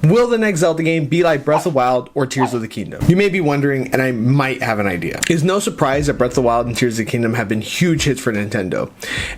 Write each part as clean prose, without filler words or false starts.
Will the next Zelda game be like Breath of the Wild or Tears of the Kingdom? You may be wondering, and I might have an idea. It's no surprise that Breath of the Wild and Tears of the Kingdom have been huge hits for Nintendo.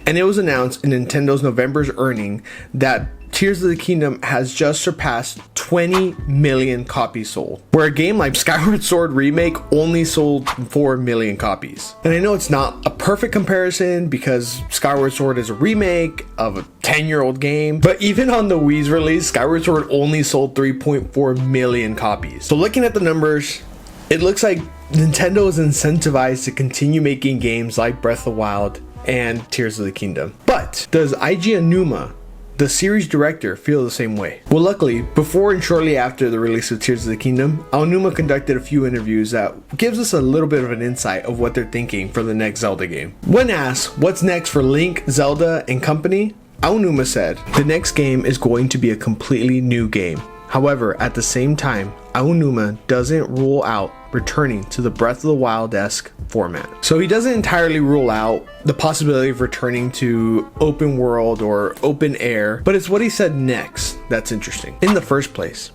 And it was announced in Nintendo's November's earning that Tears of the Kingdom has just surpassed 20 million copies sold, where a game like Skyward Sword Remake only sold 4 million copies. And I know it's not a perfect comparison because Skyward Sword is a remake of a 10-year-old game, but even on the Wii's release, Skyward Sword only sold 3.4 million copies. So looking at the numbers, it looks like Nintendo is incentivized to continue making games like Breath of the Wild and Tears of the Kingdom. But does Eiji Aonuma, the series director, feel the same way? Well, luckily, before and shortly after the release of Tears of the Kingdom, Aonuma conducted a few interviews that gives us a little bit of an insight of what they're thinking for the next Zelda game. When asked what's next for Link, Zelda, and company, Aonuma said, "The next game is going to be a completely new game. However, at the same time, Aonuma doesn't rule out returning to the Breath of the Wild-esque format." So he doesn't entirely rule out the possibility of returning to open world or open air, but it's what he said next that's interesting. In the first place,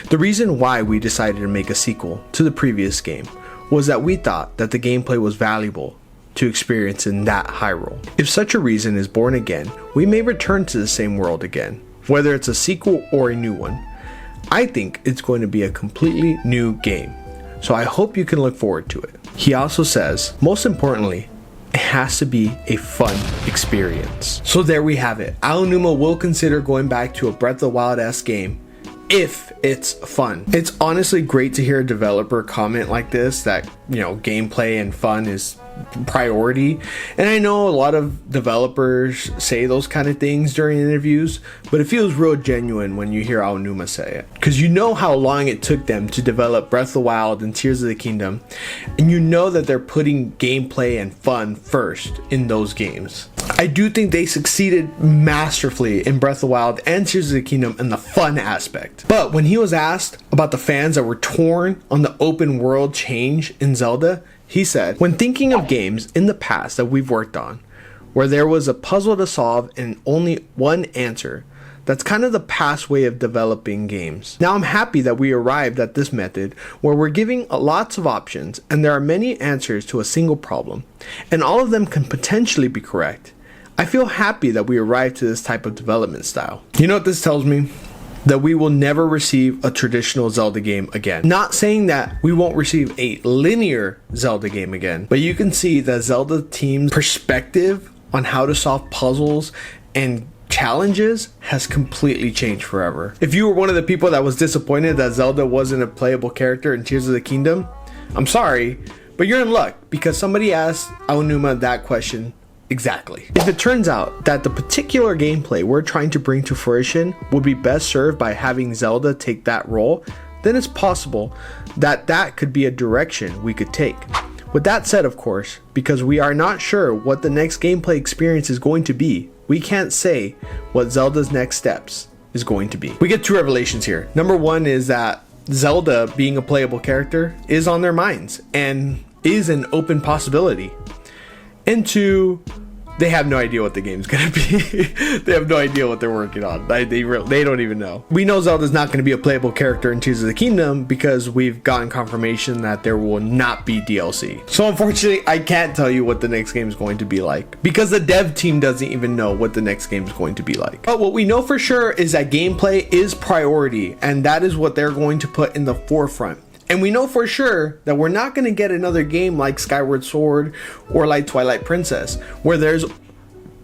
the reason why we decided to make a sequel to the previous game was that we thought that the gameplay was valuable to experience in that Hyrule. If such a reason is born again, we may return to the same world again, whether it's a sequel or a new one. I think it's going to be a completely new game, so I hope you can look forward to it. He also says, most importantly, it has to be a fun experience. So there we have it. Aonuma will consider going back to a Breath of the Wild-esque game if it's fun. It's honestly great to hear a developer comment like this, that, you know, gameplay and fun is priority. And I know a lot of developers say those kind of things during interviews, but it feels real genuine when you hear Aonuma say it, because you know how long it took them to develop Breath of the Wild and Tears of the Kingdom, and you know that they're putting gameplay and fun first in those games. I do think they succeeded masterfully in Breath of the Wild and Tears of the Kingdom in the fun aspect. But when he was asked about the fans that were torn on the open world change in Zelda, he said, "When thinking of games in the past that we've worked on, where there was a puzzle to solve and only one answer, that's kind of the past way of developing games. Now I'm happy that we arrived at this method where we're giving lots of options and there are many answers to a single problem, and all of them can potentially be correct. I feel happy that we arrived to this type of development style." You know what this tells me? That we will never receive a traditional Zelda game again. Not saying that we won't receive a linear Zelda game again, but you can see that Zelda team's perspective on how to solve puzzles and challenges has completely changed forever. If you were one of the people that was disappointed that Zelda wasn't a playable character in Tears of the Kingdom, I'm sorry, but you're in luck, because somebody asked Aonuma that question exactly. If it turns out that the particular gameplay we're trying to bring to fruition would be best served by having Zelda take that role, then it's possible that that could be a direction we could take. With that said, of course, because we are not sure what the next gameplay experience is going to be, we can't say what Zelda's next steps is going to be. We get two revelations here. Number one is that Zelda being a playable character is on their minds and is an open possibility. And two, they have no idea what the game's gonna be. They have no idea what they're working on. They don't even know. We know Zelda's not gonna be a playable character in Tears of the Kingdom because we've gotten confirmation that there will not be DLC. So unfortunately, I can't tell you what the next game is going to be like, because the dev team doesn't even know what the next game is going to be like. But what we know for sure is that gameplay is priority, and that is what they're going to put in the forefront. And we know for sure that we're not going to get another game like Skyward Sword or like Twilight Princess, where there's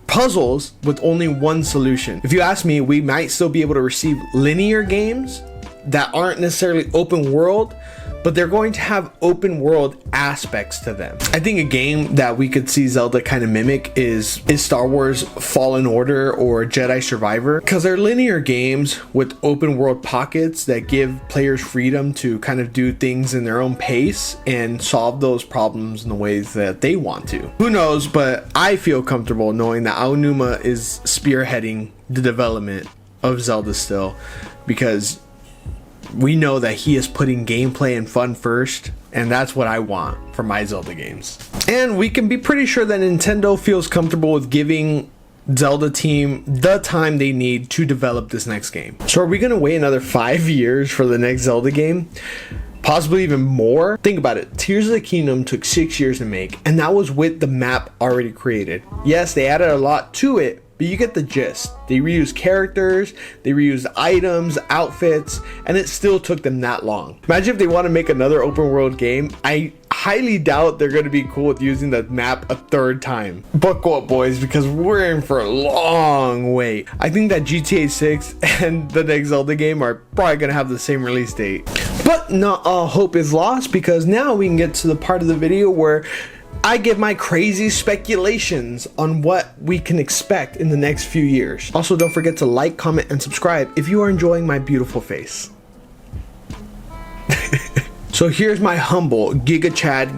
puzzles with only one solution. If you ask me, we might still be able to receive linear games that aren't necessarily open world, but they're going to have open world aspects to them. I think a game that we could see Zelda kind of mimic is Star Wars Fallen Order or Jedi Survivor, because they're linear games with open world pockets that give players freedom to kind of do things in their own pace and solve those problems in the ways that they want to. Who knows, but I feel comfortable knowing that Aonuma is spearheading the development of Zelda still, because we know that he is putting gameplay and fun first, and that's what I want for my Zelda games. And we can be pretty sure that Nintendo feels comfortable with giving Zelda team the time they need to develop this next game. So are we gonna wait another 5 years for the next Zelda game? Possibly even more? Think about it. Tears of the Kingdom took 6 years to make, and that was with the map already created. Yes, they added a lot to it, but you get the gist. They reused characters, they reused items, outfits, and it still took them that long. Imagine if they want to make another open world game. I highly doubt they're going to be cool with using the map a third time. Buckle up, boys, because we're in for a long wait. I think that GTA 6 and the next Zelda game are probably going to have the same release date. But not all hope is lost, because now we can get to the part of the video where I give my crazy speculations on what we can expect in the next few years. Also, don't forget to like, comment, and subscribe if you are enjoying my beautiful face. So here's my humble Giga Chad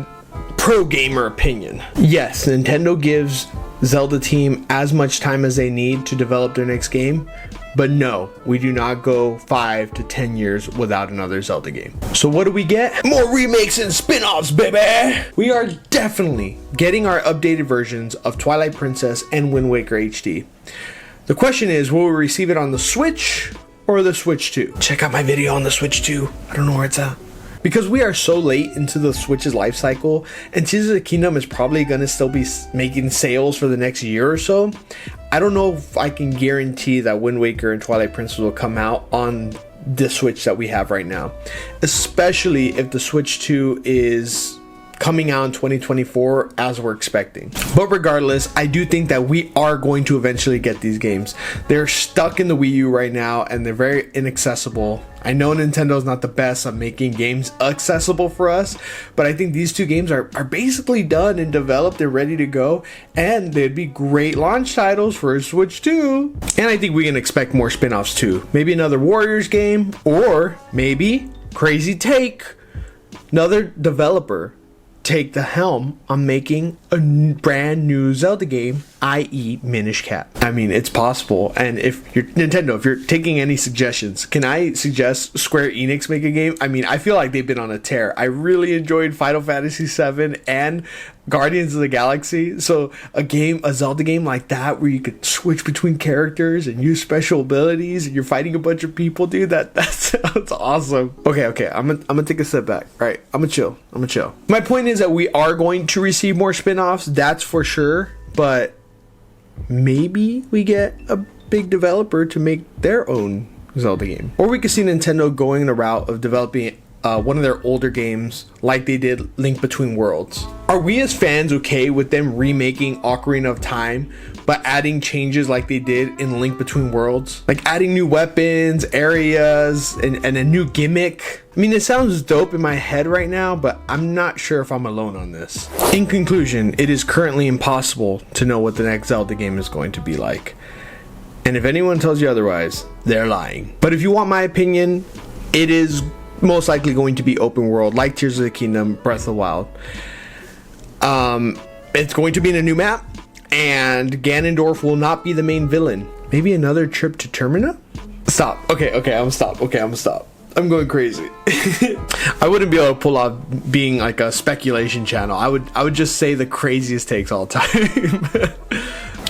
pro gamer opinion. Yes, Nintendo gives Zelda team as much time as they need to develop their next game, but no, we do not go 5 to 10 years without another Zelda game. So what do we get? More remakes and spin-offs, baby! We are definitely getting our updated versions of Twilight Princess and Wind Waker HD. The question is, will we receive it on the Switch or the Switch 2? Check out my video on the Switch 2. I don't know where it's at. Because we are so late into the Switch's life cycle, and Tears of the Kingdom is probably going to still be making sales for the next year or so, I don't know if I can guarantee that Wind Waker and Twilight Princess will come out on the Switch that we have right now. Especially if the Switch 2 is coming out in 2024 as we're expecting. But regardless, I do think that we are going to eventually get these games. They're stuck in the Wii U right now, and they're very inaccessible. I know Nintendo's not the best at making games accessible for us, but I think these two games are basically done and developed and ready to go, and they'd be great launch titles for Switch 2. And I think we can expect more spin-offs too. Maybe another Warriors game, or maybe, crazy take, another developer take the helm on making a brand new Zelda game, i.e. Minish Cap. I mean, it's possible. And if you're Nintendo, if you're taking any suggestions, can I suggest Square Enix make a game? I mean, I feel like they've been on a tear. I really enjoyed Final Fantasy VII and Guardians of the Galaxy. So a Zelda game like that, where you could switch between characters and use special abilities and you're fighting a bunch of people, dude, that sounds awesome. Okay, I'm gonna take a step back. All right, I'm gonna chill. My point is that we are going to receive more spin-offs, that's for sure, but maybe we get a big developer to make their own Zelda game. Or we could see Nintendo going the route of developing one of their older games like they did Link Between Worlds. Are we as fans okay with them remaking Ocarina of Time but adding changes like they did in Link Between Worlds? Like adding new weapons, areas, and a new gimmick? I mean, it sounds dope in my head right now, but I'm not sure if I'm alone on this. In conclusion, it is currently impossible to know what the next Zelda game is going to be like. And if anyone tells you otherwise, they're lying. But if you want my opinion, it is most likely going to be open world, like Tears of the Kingdom, Breath of the Wild. It's going to be in a new map, and Ganondorf will not be the main villain. Maybe another trip to Termina? Stop. Okay, I'm gonna stop. I'm going crazy. I wouldn't be able to pull off being like a speculation channel. I would just say the craziest takes all the time.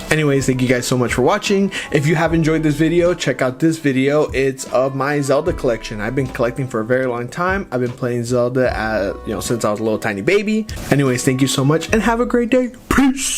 Anyways, thank you guys so much for watching. If you have enjoyed this video, check out this video. It's of my Zelda collection. I've been collecting for a very long time. I've been playing Zelda since I was a little tiny baby. Anyways, thank you so much and have a great day. Peace.